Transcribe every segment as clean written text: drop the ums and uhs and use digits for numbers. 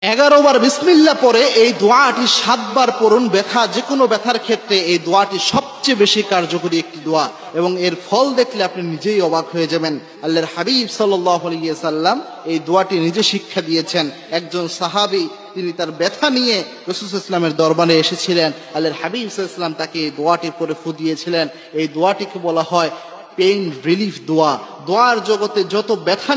11 বার বিসমিল্লাহ পরে এই দোয়াটি 7 বার পড়ুন। ব্যথা, যে কোনো ব্যথার ক্ষেত্রে এই দোয়াটি সবচেয়ে বেশি কার্যকরী একটি দোয়া এবং এর ফল দেখলে আপনি নিজেই অবাক হয়ে যাবেন। আল্লাহর হাবিব সাল্লাল্লাহু আলাইহি ওয়াসাল্লাম এই দোয়াটি নিজে শিক্ষা দিয়েছেন। একজন সাহাবী তিনি তার ব্যথা নিয়ে রাসূল সাল্লাল্লাহু আলাইহি ওয়াসাল্লামের দরবারে এসেছিলেন। আল্লাহর হাবিব সাল্লাল্লাহু আলাইহি ওয়াসাল্লাম তাকে এই দোয়াটি পড়ে ফু দিয়েছিলেন। এই দোয়াটিকে বলা হয় পেইন রিলিফ দোয়া। দোয়ার জগতে যত ব্যথা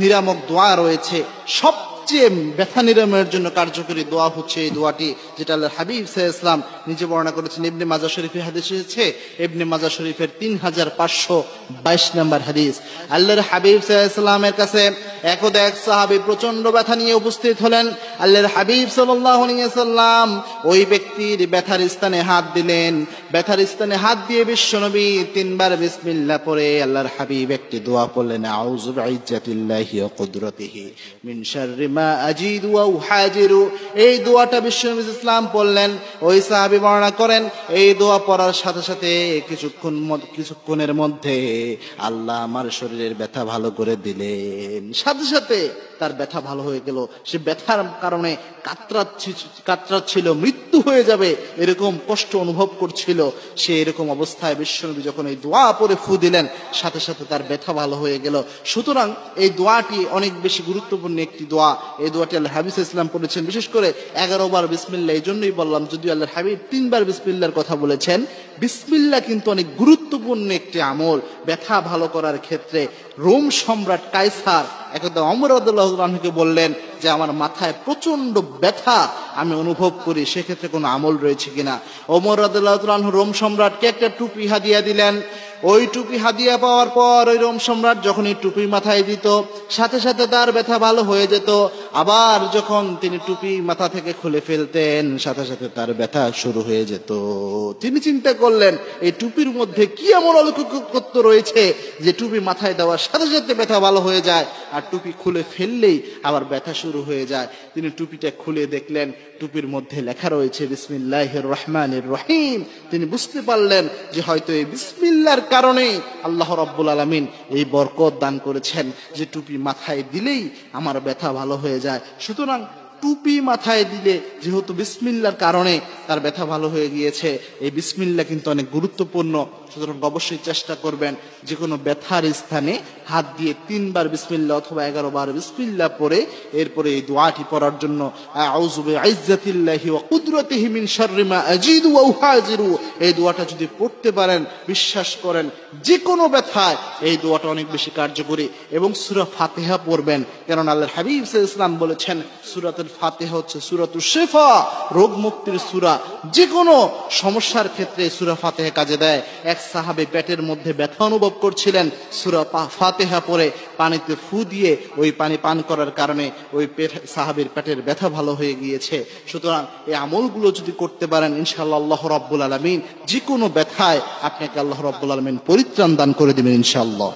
নিরামক দোয়া রয়েছে, সবচেয়ে ব্যথা নিরাময়ের জন্য কার্যকরী দোয়া হচ্ছে এই দোয়াটি, যেটা আল্লাহর হাবিব সাল্লাল্লাহু আলাইহি ওয়াসাল্লাম নিজে বর্ণনা করেছেন। ইবনে মাজাহ শরীফে হাদিস এসেছে, ইবনে মাজাহ শরীফের 3522 নম্বর হাদিস। আল্লাহর হাবিব সাল্লাল্লাহু আলাইহি ওয়াসাল্লামের কাছে একদা এক সাহাবী প্রচন্ড ব্যথা নিয়ে উপস্থিত হলেন। আল্লাহর হাবিব সাল্লাল্লাহু আলাইহি ওয়াসাল্লাম ওই ব্যক্তির ব্যথার স্থানে হাত দিলেন। ব্যথার স্থানে হাত দিয়ে বিশ্বনবী 3 বার বিসমিল্লাহ পড়ে আল্লাহর হাবিব একটি দোয়া পড়লেন, আউযু বিইজ্জাতিল্লাহি ওয়া কুদরাতিহি মিন শাররি মা আজিদু ওয়া উহাজিরু। এই দোয়াটা বিশ্বনবী ইসলাম পড়লেন। ওই সাহাবী বর্ণনা করেন, এই দোয়া পড়ার সাথে সাথে কিছুক্ষণের মধ্যে আল্লাহ আমার শরীরের ব্যথা ভালো করে দিলেন। সাথে সাথে তার ব্যথা ভালো হয়ে গেল। সে ব্যথার কারণে কাতরাচ্ছিল, মৃত্যু হয়ে যাবে এরকম কষ্ট অনুভব করছিল। সে এরকম অবস্থায় বিশ্বনবী যখন এই দোয়া পড়ে ফু দিলেন, সাথে সাথে তার ব্যথা ভালো হয়ে গেল। সুতরাং এই দোয়াটি অনেক বেশি গুরুত্বপূর্ণ একটি দোয়া। এই দোয়াটি আল্লাহর হাবিব সাল্লাল্লাহু আলাইহি ওয়াসাল্লাম পড়েছেন। বিশেষ করে 11 বার বিসমিল্লাহ, এই জন্যই বললাম, যদিও আল্লাহর হাবিব 3 বার বিসমিল্লাহর কথা বলেছেন। বিসমিল্লাহ কিন্তু অনেক গুরুত্বপূর্ণ একটি আমল ব্যথা ভালো করার ক্ষেত্রে। রোম সম্রাট কায়সার একদা ওমর রাদিয়াল্লাহু আনহুকে বললেন যে আমার মাথায় প্রচন্ড ব্যথা আমি অনুভব করি, সেক্ষেত্রে কোনো আমল রয়েছে কিনা। ওমর রাদিয়াল্লাহু আনহু রোম সম্রাটকে একটা টুপি হাদিয়া দিলেন। ওই টুপি হাদিয়া পাওয়ার পর ওই রোম সম্রাট যখন এই টুপি মাথায় দিত, সাথে সাথে তার ব্যথা ভালো হয়ে যেত। আবার যখন তিনি টুপি মাথা থেকে খুলে ফেলতেন, সাথে সাথে তার ব্যথা শুরু হয়ে যেত। তিনি চিন্তা করলেন এই টুপির মধ্যে কি এমন অলৌকিকত্ব রয়েছে যে টুপি মাথায় দেওয়ার সাথে সাথে ব্যথা ভালো হয়ে যায়, আর টুপি খুলে ফেললেই আবার ব্যথা শুরু হয়ে যায়। তিনি টুপিটা খুলে দেখলেন টুপির মধ্যে লেখা রয়েছে বিসমিল্লাহির রহমানির রহিম। তিনি বুঝতে পারলেন যে হয়তো এই বিসমিল্লাহর কারণেই আল্লাহ রাব্বুল আলামিন এই বরকত দান করেছেন যে টুপি মাথায় দিলেই আমার ব্যথা ভালো হয়ে যায়। সুতরাং টুপি মাথায় দিলে যেহেতু বিসমিল্লাহর কারণে তার ব্যথা ভালো হয়ে গিয়েছে, এই বিসমিল্লাহ কিন্তু অনেক গুরুত্বপূর্ণ। সুতরাং অবশ্যই চেষ্টা করবেন যে কোনো ব্যথার স্থানে হাত দিয়ে 3 বার বিসমিল্লাহ অথবা 11 বার বিসমিল্লাহ পড়ে এরপরে এই দোয়াটি পড়ার জন্য, আউযু বিইজ্জাতিল্লাহি ওয়া কুদরাতিহি মিন শাররি মা আজিদু ওয়া উহাজিরু, এই দোয়াটা যদি পড়তে পারেন, বিশ্বাস করেন যে কোনো ব্যথায় এই দোয়াটা অনেক বেশি কার্যকরী। এবং সূরা ফাতিহা পড়বেন, কারণ আল্লাহর হাবিব সাল্লাল্লাহু আলাইহি ওয়াসাল্লাম বলেছেন সূরাতুল ফাতিহা হচ্ছে সূরাতুশ শিফা, রোগ মুক্তির সূরা। যে কোনো সমস্যার ক্ষেত্রে সূরা ফাতিহা কাজে দেয়। এক সাহাবী পেটের মধ্যে ব্যথা অনুভব করছিলেন, সূরা ফাতিহা পড়ে পানিতে ফু দিয়ে ওই পানি পান করার কারণে ওই সাহাবীর পেটের ব্যথা ভালো হয়ে গিয়েছে। সুতরাং এই আমলগুলো যদি করতে পারেন, ইনশাআল্লাহ আল্লাহ রাব্বুল আলামিন যে কোনো ব্যথায় আপনাকে আল্লাহ রাব্বুল আলামিন পরিত্রাণ দান করে দিবেন ইনশাআল্লাহ।